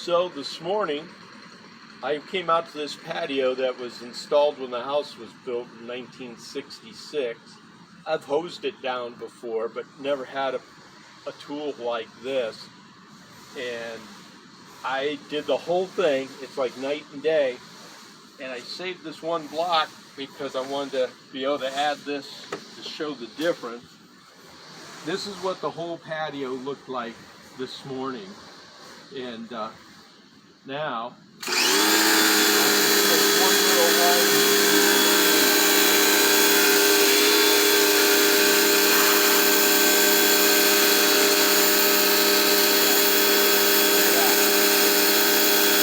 So this morning, I came out to this patio that was installed when the house was built in 1966. I've hosed it down before, but never had a tool like this. And I did the whole thing. It's like night and day. And I saved this one block because I wanted to be able to add this to show the difference. This is what the whole patio looked like this morning. And now, I can take one little line.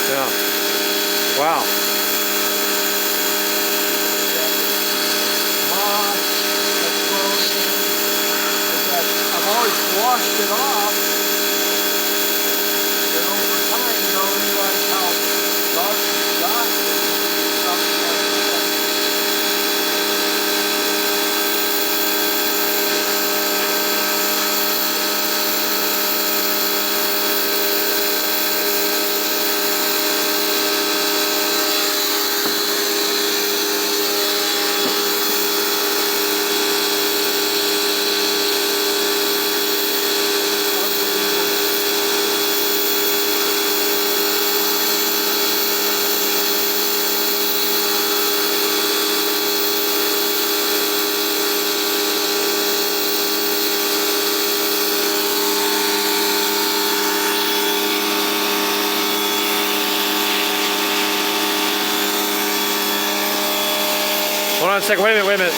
Yeah. Wow. Moss that's grown in. I've always washed it off. And over time, you don't realize how dark it's got and stuff like that. Hold on a second. Wait a minute.